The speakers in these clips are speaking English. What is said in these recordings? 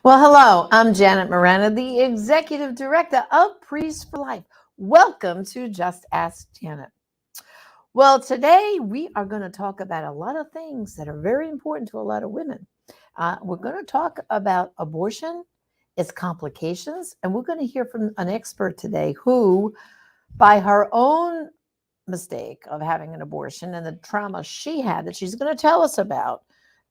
Well, hello, I'm Janet Morena, the Executive Director of Priests for Life. Welcome to Just Ask Janet. Well, today we are going to talk about a lot of things that are very important to a lot of women. We're going to talk about abortion, its complications, and we're going to hear from an expert today who, by her own mistake of having an abortion and the trauma she had that she's going to tell us about,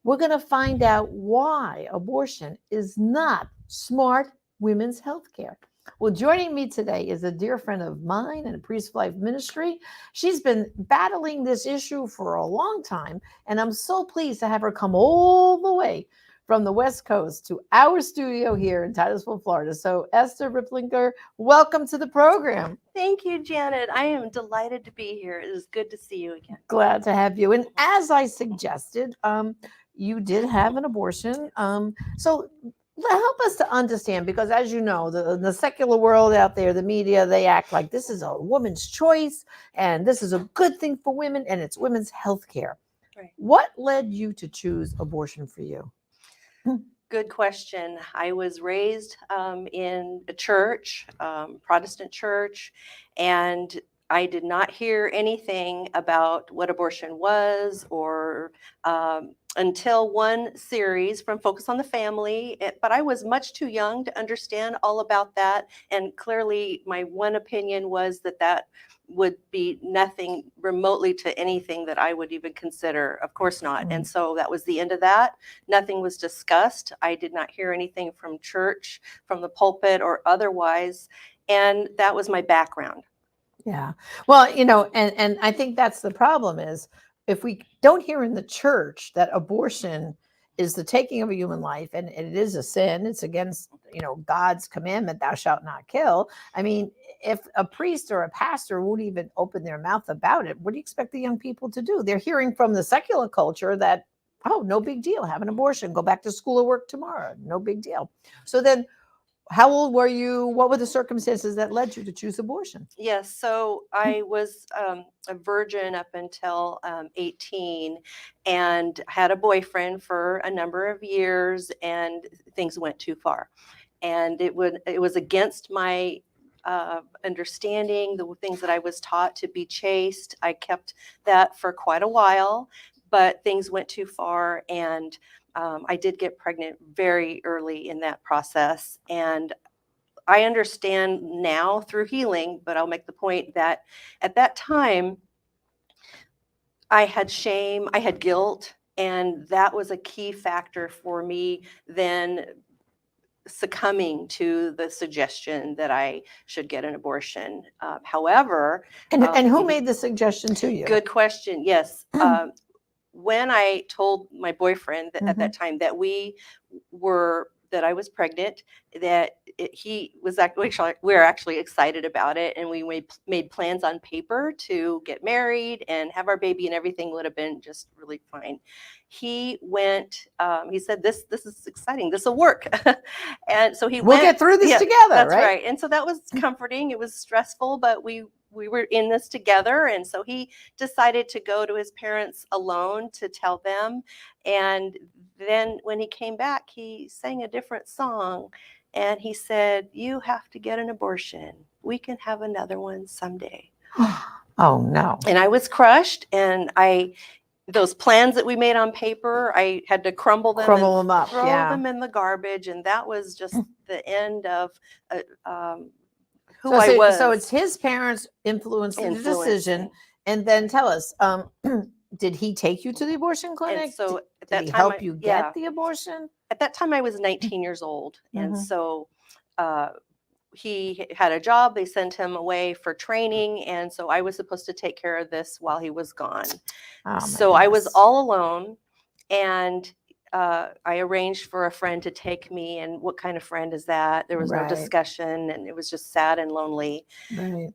we're going to find out why abortion is not smart women's health care. Well, joining me today is a dear friend of mine and a Priest Life Ministry. She's been battling this issue for a long time, and I'm so pleased to have her come all the way from the West Coast to our studio here in Titusville, Florida. So, Esther Ripplinger, welcome to the program. Thank you, Janet. I am delighted to be here. It is good to see you again. Glad to have you. And as I suggested, you did have an abortion. So help us to understand, because as you know, the secular world out there, the media, they act like this is a woman's choice and this is a good thing for women and it's women's health care. Right. What led you to choose abortion for you? Good question. I was raised in a church, Protestant church, and I did not hear anything about what abortion was or until one series from Focus on the Family. But I was much too young to understand all about that. And clearly, my one opinion was that would be nothing remotely to anything that I would even consider. Of course not. And so that was the end of that. Nothing was discussed. I did not hear anything from church, from the pulpit or otherwise. And that was my background. Yeah. Well, and I think that's the problem is if we don't hear in the church that abortion is the taking of a human life and it is a sin, it's against, God's commandment, thou shalt not kill. I mean, if a priest or a pastor won't even open their mouth about it, what do you expect the young people to do? They're hearing from the secular culture that, oh, no big deal, have an abortion, go back to school or work tomorrow, no big deal. So then how old were you? What were the circumstances that led you to choose abortion? Yes, so I was a virgin up until 18 and had a boyfriend for a number of years, and things went too far. And it was against my understanding, the things that I was taught to be chaste. I kept that for quite a while, but things went too far, and I did get pregnant very early in that process. And I understand now through healing, but I'll make the point that at that time, I had shame, I had guilt, and that was a key factor for me then succumbing to the suggestion that I should get an abortion. However, and who made the suggestion to you? Good question. Yes. When I told my boyfriend that at that time that that I was pregnant, that he was actually, we were actually excited about it, and we made plans on paper to get married and have our baby, and everything would have been just really fine. He went. He said, "This is exciting. This will work," and so we'll get through this together. That's right? right. And so that was comforting. It was stressful, but we were in this together. And so he decided to go to his parents alone to tell them. And then when he came back, he sang a different song. And he said, "You have to get an abortion. We can have another one someday." Oh, no. And I was crushed. And those plans that we made on paper, I had to crumble them up, throw them in the garbage. And that was just the end of who I was. So it's his parents influenced the decision. And then tell us, did he take you to the abortion clinic? And so at did that he time, help you get the abortion? At that time, I was 19 years old. And so he had a job. They sent him away for training. And so I was supposed to take care of this while he was gone. So I was all alone. And I arranged for a friend to take me. And what kind of friend is that? There was no discussion, and it was just sad and lonely.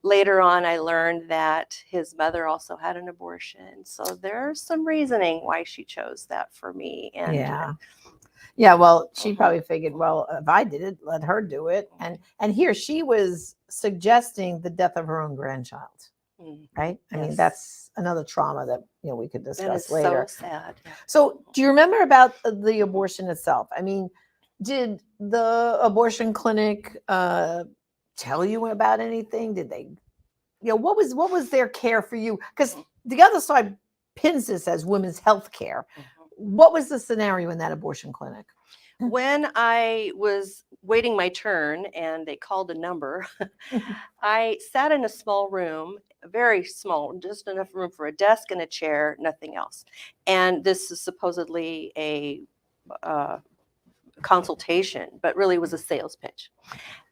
Later on, I learned that his mother also had an abortion. So there's some reasoning why she chose that for me. And yeah, well, she probably figured, well, if I did it, let her do it. And here she was suggesting the death of her own grandchild. Right? I mean, that's another trauma that we could discuss later. So sad. So do you remember about the abortion itself? I mean, Did the abortion clinic tell you about anything? Did they, what was their care for you? Because the other side pins this as women's health care. What was the scenario in that abortion clinic? When I was waiting my turn and they called a number, I sat in a small room, very small, just enough room for a desk and a chair, nothing else. And this is supposedly a uh, consultation, but really was a sales pitch.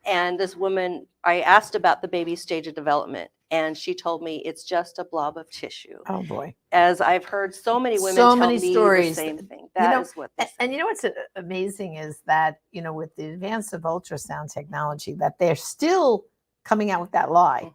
And this woman, I asked about the baby stage of development, and she told me it's just a blob of tissue. Oh boy. As I've heard so many women So tell many me stories. the same thing. You That know, is what they and say. you know what's amazing is that, with the advance of ultrasound technology, that they're still coming out with that lie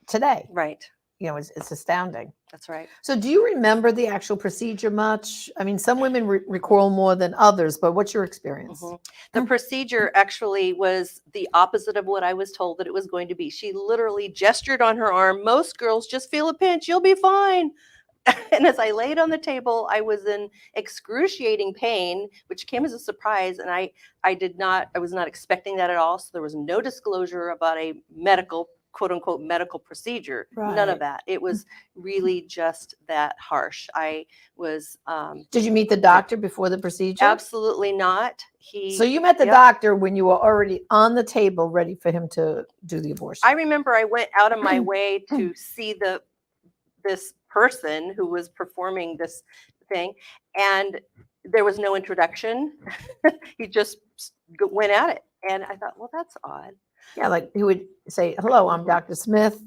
today. Right. It's astounding. That's right. So do you remember the actual procedure much? I mean, some women recall more than others, but what's your experience? The procedure actually was the opposite of what I was told that it was going to be. She literally gestured on her arm. Most girls just feel a pinch. You'll be fine. And as I laid on the table, I was in excruciating pain, which came as a surprise. And I was not expecting that at all. So there was no disclosure about a medical, quote unquote, medical procedure. None of Right. that. It was really just that harsh. I was. Did you meet the doctor before the procedure? Absolutely not. So you met the doctor when you were already on the table, ready for him to do the abortion. I remember I went out of my way to see this person who was performing this thing, and there was no introduction. He just went at it, and I thought, well, that's odd. Yeah, like he would say, "Hello, I'm Dr. Smith,"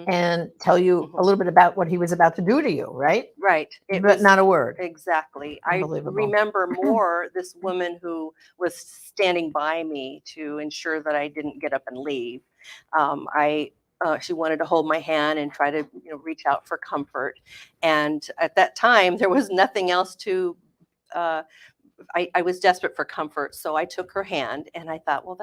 and tell you a little bit about what he was about to do to you, right? Right. But was not a word. Exactly. I remember more this woman who was standing by me to ensure that I didn't get up and leave. She wanted to hold my hand and try to reach out for comfort. And at that time, there was nothing else to. I was desperate for comfort, so I took her hand and I thought, well,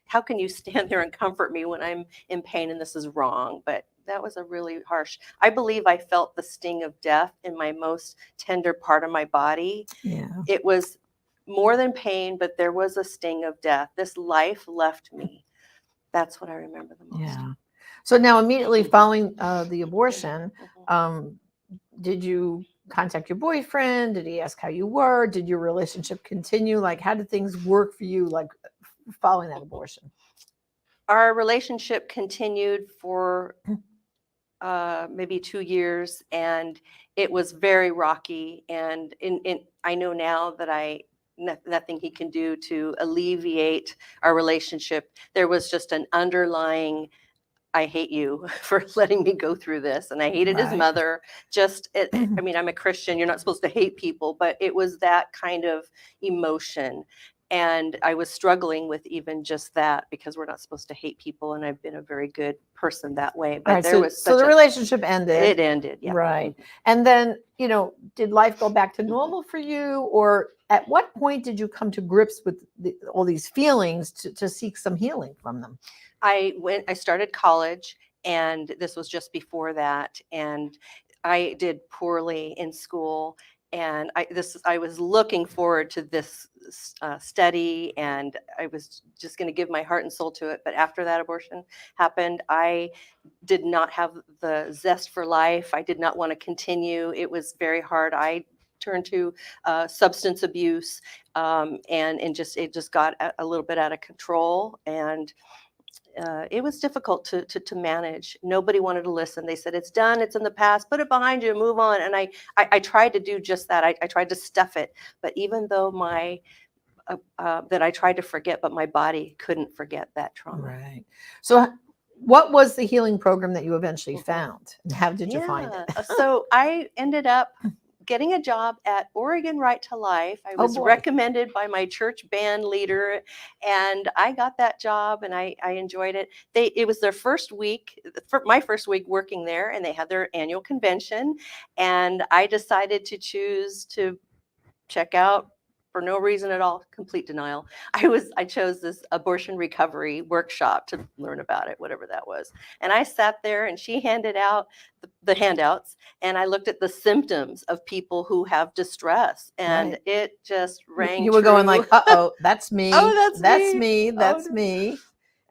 how can you stand there and comfort me when I'm in pain and this is wrong? But that was a really harsh. I believe I felt the sting of death in my most tender part of my body. Yeah. It was more than pain, but there was a sting of death. This life left me. That's what I remember the most. Yeah. So now, immediately following the abortion, did you contact your boyfriend? Did he ask how you were? Did your relationship continue? Like, how did things work for you, like, following that abortion? Our relationship continued for maybe 2 years, and it was very rocky. And I know now that nothing he can do to alleviate our relationship. There was just an underlying, I hate you for letting me go through this. And I hated his mother. I mean, I'm a Christian. You're not supposed to hate people, but it was that kind of emotion. And I was struggling with even just that, because we're not supposed to hate people. And I've been a very good person that way. But so the relationship ended. It ended. Yeah. Right. And then, did life go back to normal for you? Or at what point did you come to grips with all these feelings to seek some healing from them? I started college, and this was just before that. And I did poorly in school. And I was looking forward to this study, and I was just going to give my heart and soul to it. But after that abortion happened, I did not have the zest for life. I did not want to continue. It was very hard. I turned to substance abuse, and it just got a little bit out of control. And it was difficult to manage. Nobody wanted to listen. They said, it's done, it's in the past, put it behind you, move on. And I tried to do just that. I tried to stuff it. But even though that I tried to forget, but my body couldn't forget that trauma. Right. So what was the healing program that you eventually found? And how did you find it? So I ended up getting a job at Oregon Right to Life. I was recommended by my church band leader, and I got that job, and I enjoyed it. It was their first week, my first week working there, and they had their annual convention, and I decided to choose to check out for no reason at all, complete denial. I chose this abortion recovery workshop to learn about it, whatever that was. And I sat there and she handed out the handouts, and I looked at the symptoms of people who have distress, and Right. it just rang You were going true. like, uh-oh, that's me. Oh, that's That's me. me. Oh, That's no. me.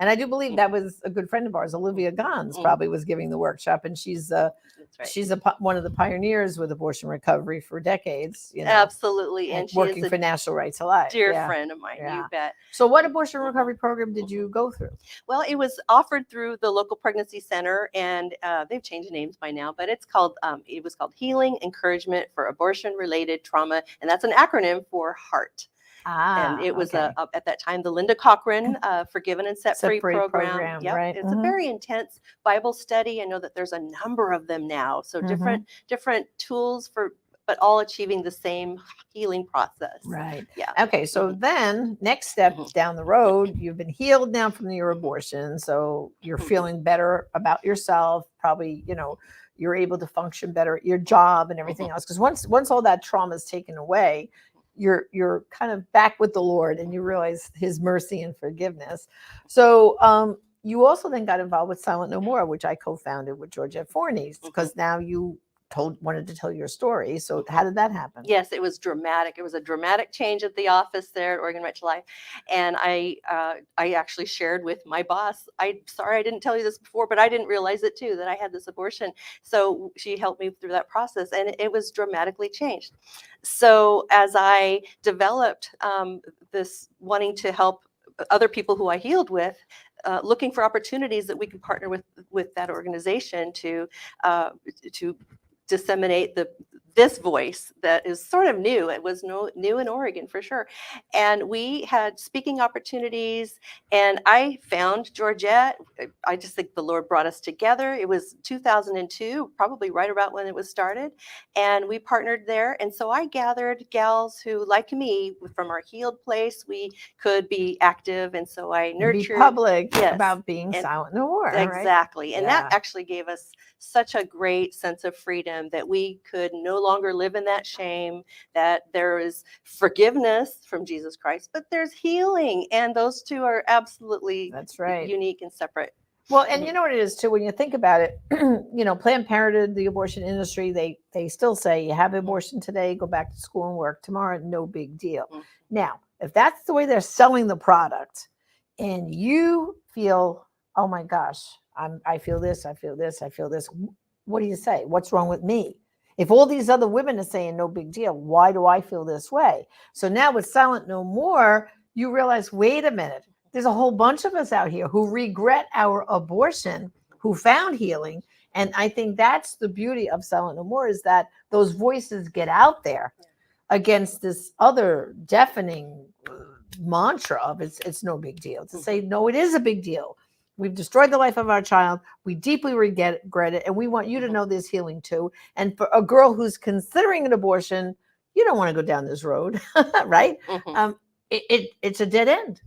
And I do believe that was a good friend of ours, Olivia Gons, probably was giving the workshop, and she's That's right. she's one of the pioneers with abortion recovery for decades, Absolutely. and And she working is for a national rights alive. dear Yeah. friend of mine, Yeah. you bet. So what abortion recovery program did you go through? Well, it was offered through the local pregnancy center, and they've changed names by now, but it was called Healing Encouragement for Abortion-Related Trauma, and that's an acronym for HEART. And it was Okay. at that time the Linda Cochran Forgiven and Set Free Free program. Yep. right? It's a very intense Bible study. I know that there's a number of them now, so different tools but all achieving the same healing process. Right. Yeah. Okay. So then, next step down the road, you've been healed now from your abortion, so you're feeling better about yourself. Probably, you're able to function better at your job and everything else. Because once all that trauma is taken away, you're kind of back with the Lord, and you realize His mercy and forgiveness. So you also then got involved with Silent No More, which I co-founded with Georgette Forney, because now you wanted to tell your story. So how did that happen? Yes, it was dramatic. It was a dramatic change at the office there at Oregon Right to Life. And I actually shared with my boss, sorry I didn't tell you this before, but I didn't realize it too, that I had this abortion. So she helped me through that process, and it was dramatically changed. So as I developed this wanting to help other people who I healed with, looking for opportunities that we could partner with that organization to disseminate this voice that is sort of new. It was new in Oregon for sure. And we had speaking opportunities, and I found Georgette. I just think the Lord brought us together. It was 2002, probably right about when it was started. And we partnered there. And so I gathered gals who, like me, from our healed place, we could be active. And so I nurtured. Be public about being Silent No More. Exactly. Right? And that actually gave us such a great sense of freedom that we could no longer live in that shame, that there is forgiveness from Jesus Christ, but there's healing. And those two are absolutely unique and separate. Well, and you know what it is too, when you think about it, Planned Parenthood, the abortion industry, they still say you have abortion today, go back to school and work tomorrow, no big deal. Now, if that's the way they're selling the product, and you feel, oh my gosh, I feel this, I feel this, I feel this, what do you say? What's wrong with me? If all these other women are saying no big deal, why do I feel this way? So now with Silent No More, you realize, wait a minute, there's a whole bunch of us out here who regret our abortion, who found healing. And I think that's the beauty of Silent No More, is that those voices get out there against this other deafening mantra of it's no big deal. To say, no, it is a big deal. We've destroyed the life of our child. We deeply regret it. And we want you to know there's healing too. And for a girl who's considering an abortion, you don't want to go down this road, right? It's a dead end.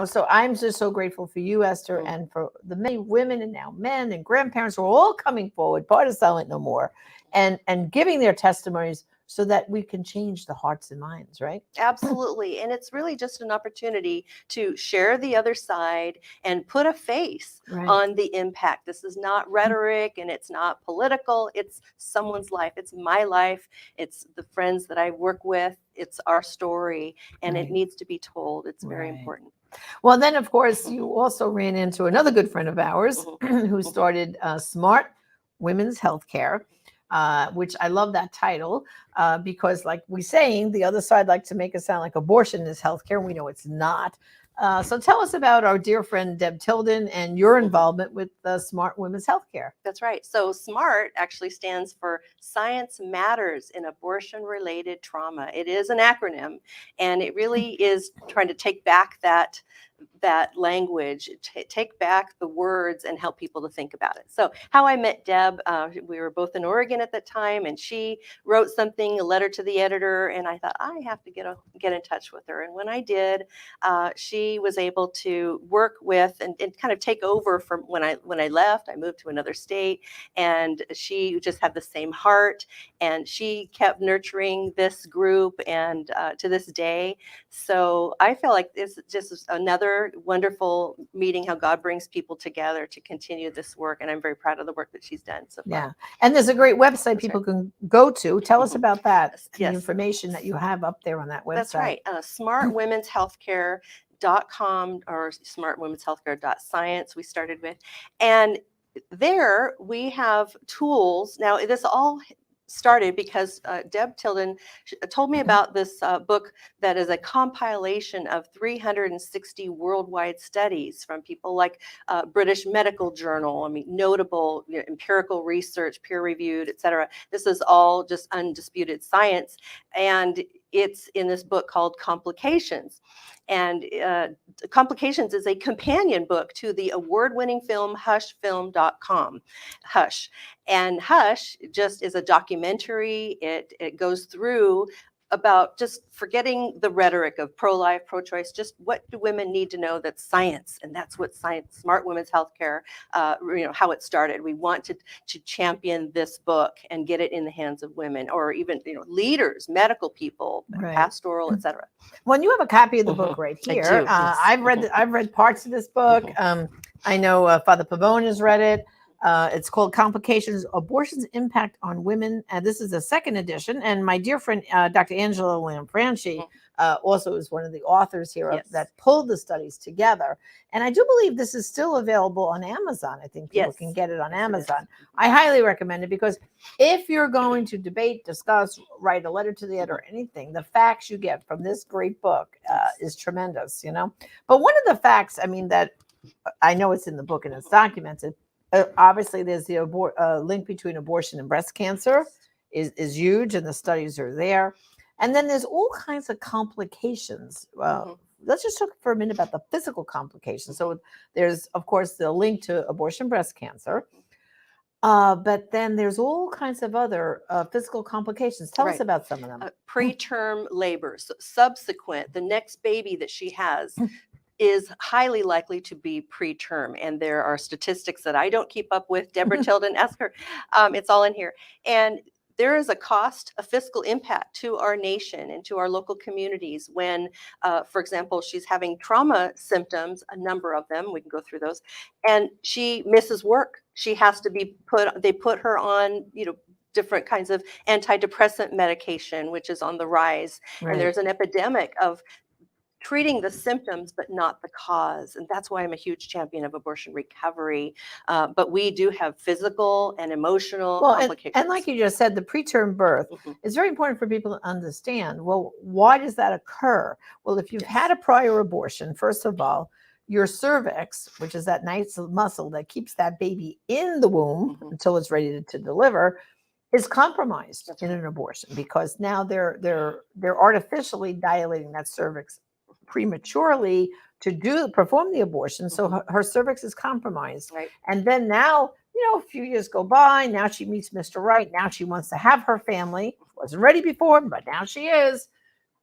So I'm just so grateful for you, Esther, and for the many women and now men and grandparents who are all coming forward, part of Silent No More, and giving their testimonies so that we can change the hearts and minds, right? Absolutely. And it's really just an opportunity to share the other side and put a face on the impact. This is not rhetoric, and it's not political. It's someone's life. It's my life. It's the friends that I work with. It's our story, and it needs to be told. It's very important. Well, then, of course, you also ran into another good friend of ours who started Smart Women's Healthcare, which I love that title because, like we saying, the other side likes to make it sound like abortion is healthcare, and we know it's not. So tell us about our dear friend Deb Tilden and your involvement with Smart Women's Healthcare. That's right. So SMART actually stands for Science Matters in Abortion-Related Trauma. It is an acronym, and it really is trying to take back that that language, take back the words and help people to think about it. So how I met Deb, we were both in Oregon at the time, and she wrote something, a letter to the editor, and I thought I have to get in touch with her. And when I did, she was able to work with and kind of take over from when I left. I moved to another state, and she just had the same heart, and she kept nurturing this group, and to this day. So I feel like this just is another wonderful meeting, how God brings people together to continue this work. And I'm very proud of the work that she's done so far. Yeah. And there's a great website That's people right. can go to. Tell us about that, and the Yes. information that you have up there on that website. That's right. smartwomenshealthcare.com or smartwomenshealthcare.science we started with. And there we have tools. Now, this all started because Deb Tilden told me about this book that is a compilation of 360 worldwide studies from people like British Medical Journal, I mean, notable empirical research, peer-reviewed, et cetera. This is all just undisputed science. And it's in this book called Complications. And Complications is a companion book to the award-winning film hushfilm.com. Hush. And Hush just is a documentary. It goes through about just forgetting the rhetoric of pro-life, pro-choice, just what do women need to know that's science, and that's what science, Smart Women's Healthcare, how it started. We want to champion this book and get it in the hands of women, or even leaders, medical people, Right. Pastoral, etc. Well, you have a copy of the book right I here. do, yes. I've read parts of this book. I know Father Pavone has read it. It's called Complications: Abortion's Impact on Women. And this is the second edition. And my dear friend, Dr. Angela Lamfranchi, also is one of the authors here Yes. that pulled the studies together. And I do believe this is still available on Amazon. I think people Yes. can get it on Yes, it Amazon. is. I highly recommend it, because if you're going to debate, discuss, write a letter to the editor, or anything, the facts you get from this great book is tremendous, But one of the facts, I mean, that I know it's in the book and it's documented, obviously there's the link between abortion and breast cancer is huge, and the studies are there. And then there's all kinds of complications. Let's just talk for a minute about the physical complications. So there's, of course, the link to abortion, breast cancer. But then there's all kinds of other physical complications. Tell us about some of them. Preterm labor, so subsequent, the next baby that she has is highly likely to be preterm. And there are statistics that I don't keep up with. Deborah Tilden, ask her. It's all in here. And there is a cost, a fiscal impact to our nation and to our local communities when, for example, she's having trauma symptoms, a number of them, we can go through those, and she misses work. She has to be they put her on, different kinds of antidepressant medication, which is on the rise. Right. And there's an epidemic of treating the symptoms but not the cause, and that's why I'm a huge champion of abortion recovery. But we do have physical and emotional complications. And like you just said, the preterm birth is very important for people to understand. Well, why does that occur? Well, if you've had a prior abortion, first of all, your cervix, which is that nice muscle that keeps that baby in the womb until it's ready to deliver, is compromised in an abortion, because now they're artificially dilating that cervix prematurely to perform the abortion. So her cervix is compromised. Right. And then now, a few years go by. Now she meets Mr. Right. Now she wants to have her family. Wasn't ready before, but now she is.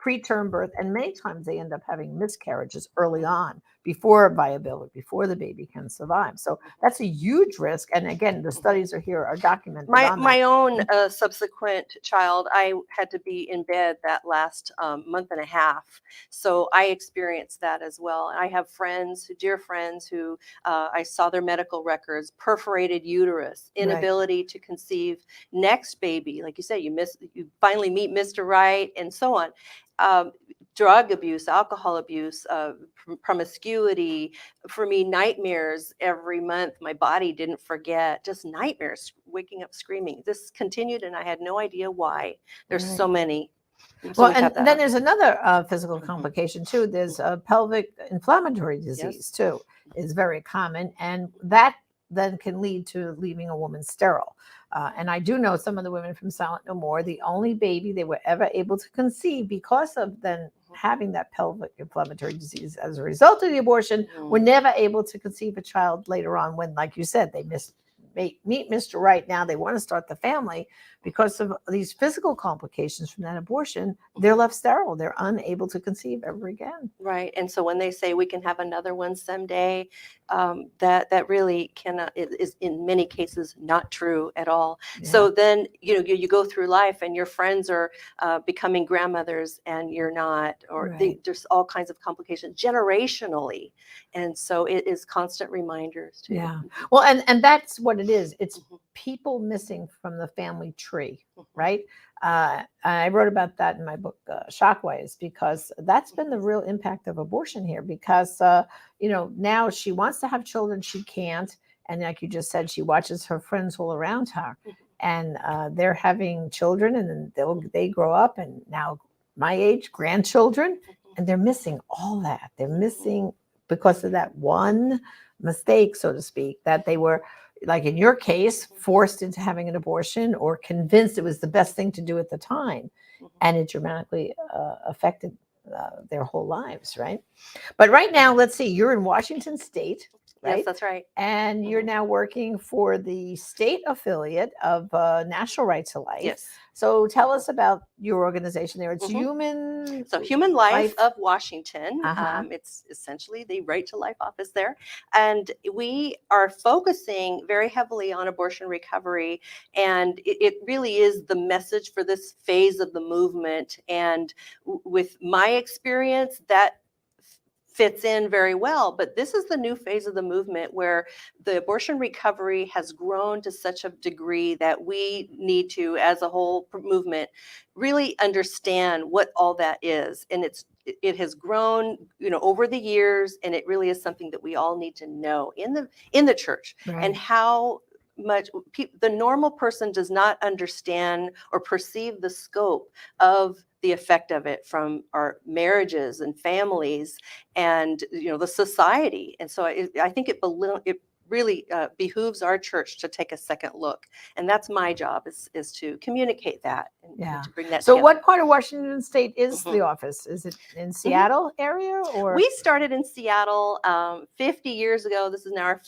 Preterm birth. And many times they end up having miscarriages early on, before viability, before the baby can survive. So that's a huge risk. And again, the studies are documented. My own subsequent child, I had to be in bed that last month and a half. So I experienced that as well. I have dear friends who I saw their medical records, perforated uterus, inability to conceive, next baby. Like you said, you finally meet Mr. Right, and so on. Drug abuse, alcohol abuse, promiscuity, for me, nightmares every month. My body didn't forget, just nightmares, waking up screaming. This continued, and I had no idea why. There's so many. So and then there's another physical complication too. There's a pelvic inflammatory disease too. Is very common, and that then can lead to leaving a woman sterile. And I do know some of the women from Silent No More, the only baby they were ever able to conceive because of then having that pelvic inflammatory disease as a result of the abortion, were never able to conceive a child later on when, like you said, they meet Mr. Right. Now they want to start the family because of these physical complications from that abortion. They're left sterile. They're unable to conceive ever again. Right. And so when they say we can have another one someday, that really cannot, is in many cases not true at all. Yeah. So then, you go through life and your friends are becoming grandmothers and you're not, or Right. there's all kinds of complications generationally. And so it is constant reminders too. Yeah. Well, and that's what it is. It's people missing from the family tree, right? I wrote about that in my book, Shockwaves, because that's been the real impact of abortion here. Because now she wants to have children, she can't, and like you just said, she watches her friends all around her, and they're having children, and then they grow up, and now my age, grandchildren, and they're missing all that. They're missing because of that one mistake, so to speak, that they were, like in your case, forced into having an abortion or convinced it was the best thing to do at the time. And it dramatically affected their whole lives, right? But right now, let's see, you're in Washington State, right? Yes, that's right. And you're now working for the state affiliate of National Right to Life. Yes. So tell us about your organization there. It's Human Life of Washington. It's essentially the Right to Life office there. And we are focusing very heavily on abortion recovery. And it really is the message for this phase of the movement. And with my experience, that fits in very well. But this is the new phase of the movement where the abortion recovery has grown to such a degree that we need to, as a whole movement, really understand what all that is. And it has grown, over the years, and it really is something that we all need to know in the church. Right. And how much the normal person does not understand or perceive the scope of the effect of it from our marriages and families and the society. And so I think it really behooves our church to take a second look, and that's my job is to communicate that and to bring that. So together. what part of Washington State is the office? Is it in Seattle area, or? We started in Seattle 50 years ago. This is now our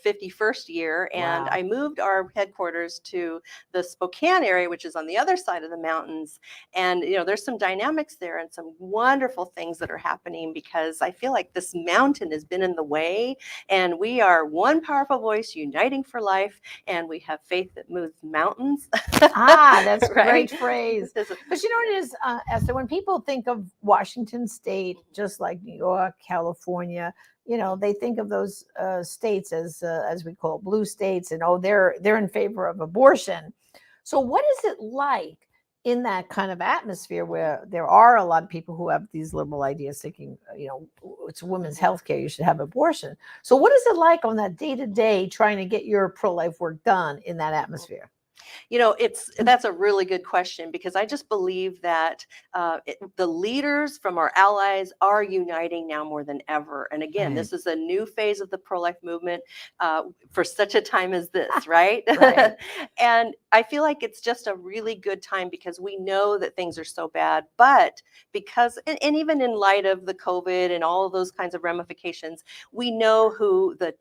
51st year, and I moved our headquarters to the Spokane area, which is on the other side of the mountains. And there's some dynamics there and some wonderful things that are happening, because I feel like this mountain has been in the way, and we are one powerful voice uniting for life, and we have faith that moves mountains. That's a right? Great phrase. Because you know what it is, Esther, when people think of Washington State, just like New York, California, they think of those states as we call blue states, and they're in favor of abortion. So what is it like in that kind of atmosphere where there are a lot of people who have these liberal ideas thinking, it's women's health care, you should have abortion. So what is it like on that day-to-day trying to get your pro-life work done in that atmosphere? That's a really good question, because I just believe that the leaders from our allies are uniting now more than ever. And again, this is a new phase of the pro-life movement for such a time as this, right? Right. And I feel like it's just a really good time, because we know that things are so bad, but because, and even in light of the COVID and all of those kinds of ramifications, we know who the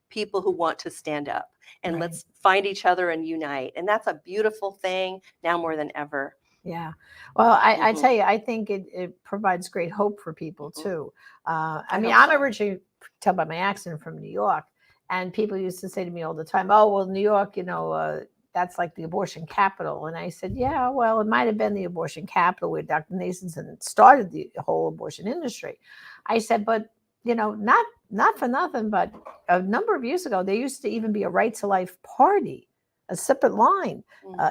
people who want to stand up, and let's find each other and unite. And that's a beautiful thing now more than ever. Yeah. Well, I tell you, I think it provides great hope for people too. I mean, I'm originally, tell by my accent, from New York, and people used to say to me all the time, oh, well, New York, that's like the abortion capital. And I said, yeah, well, it might have been the abortion capital where Dr. Nathanson started the whole abortion industry. I said, but not for nothing, but a number of years ago, there used to even be a Right to Life party, a separate line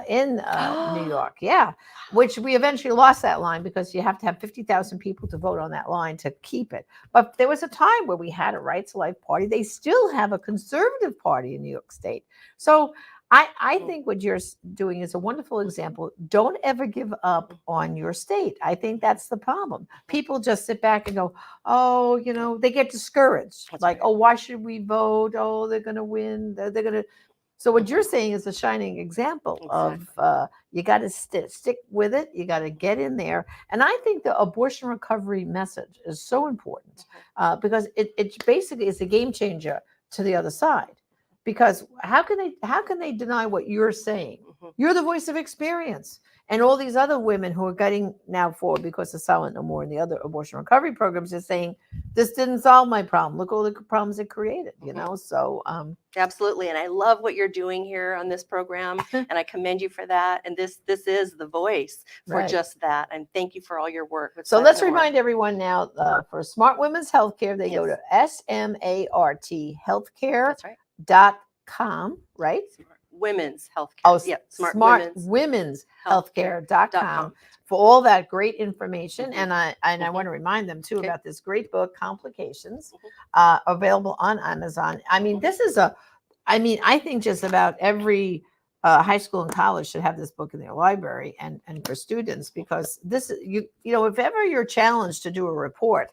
in New York. Yeah, which we eventually lost that line, because you have to have 50,000 people to vote on that line to keep it. But there was a time where we had a Right to Life party. They still have a conservative party in New York State. So I think what you're doing is a wonderful example. Don't ever give up on your state. I think that's the problem. People just sit back and go, oh, they get discouraged. That's like, oh, why should we vote? Oh, they're going to win. They're going to. So what you're saying is a shining example Exactly. of you got to stick with it. You got to get in there. And I think the abortion recovery message is so important because it basically is a game changer to the other side. Because how can they deny what you're saying? Mhm. You're the voice of experience. And all these other women who are getting now forward because of Silent No More and the other abortion recovery programs are saying, this didn't solve my problem. Look all the problems it created, you Mhm. know? So, Absolutely. And I love what you're doing here on this program, and I commend you for that. And this is the voice for right. just that. And thank you for all your work with So Silent let's No More. remind everyone now for Smart Women's Healthcare, they go Yes. to SMART That's right. healthcare.com, right? Smart Women's Healthcare. Oh, Yeah, Smart Smart Women's Women's Healthcare.com. Healthcare.com for all that great information. Mhm. And I Mhm. want to remind them too Okay. about this great book, Complications, Mhm. available on Amazon. I mean, Mhm. this is I think just about every high school and college should have this book in their library and for students, because this is you know, if ever you're challenged to do a report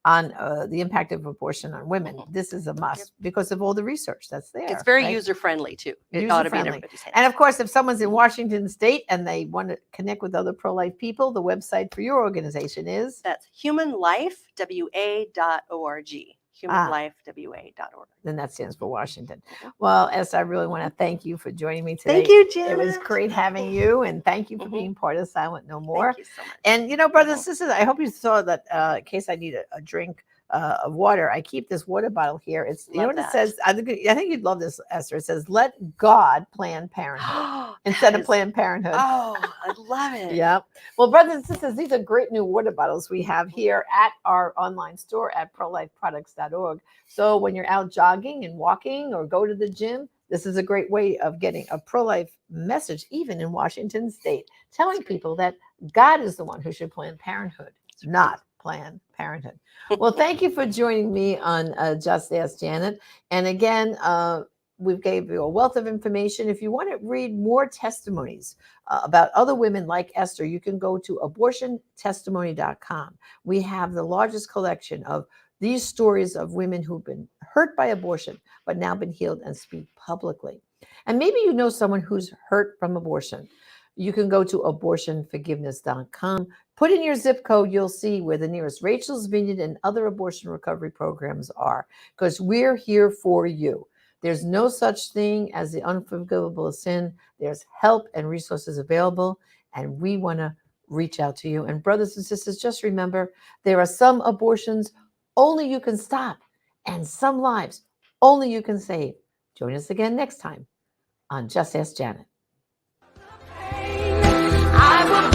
on the impact of abortion on women, this is a must because of all the research that's there. It's very right? user friendly too. It ought to be in User-friendly. everybody's hands. And of course, if someone's in Washington State and they want to connect with other pro-life people, the website for your organization is That's humanlifewa.org. Humanlifewa.org. then that stands for Washington. Well, Esther, I really want to thank you for joining me today. Thank you, Janet. It was great having you, and thank you for being part of Silent No More. Thank you so much. And you know, brothers and sisters, I hope you saw that in case I need a drink of water, I keep this water bottle here. It's you know Love what it that. says. I think you'd love this, Esther. It says, "Let God plan parenthood." Instead of Planned Parenthood. Oh, I love it. Yeah. Well, brothers and sisters, these are great new water bottles we have here at our online store at prolifeproducts.org. So when you're out jogging and walking or go to the gym, this is a great way of getting a pro-life message, even in Washington State, telling people that God is the one who should plan parenthood, not Planned Parenthood. Well, thank you for joining me on Just Ask Janet. And again, we gave you a wealth of information. If you want to read more testimonies about other women like Esther, you can go to abortiontestimony.com. We have the largest collection of these stories of women who've been hurt by abortion, but now been healed and speak publicly. And maybe you know someone who's hurt from abortion. You can go to abortionforgiveness.com. Put in your zip code, you'll see where the nearest Rachel's Vineyard and other abortion recovery programs are, because we're here for you. There's no such thing as the unforgivable sin. There's help and resources available, and we want to reach out to you. And brothers and sisters, just remember, there are some abortions only you can stop, and some lives only you can save. Join us again next time on Just Ask Janet. I will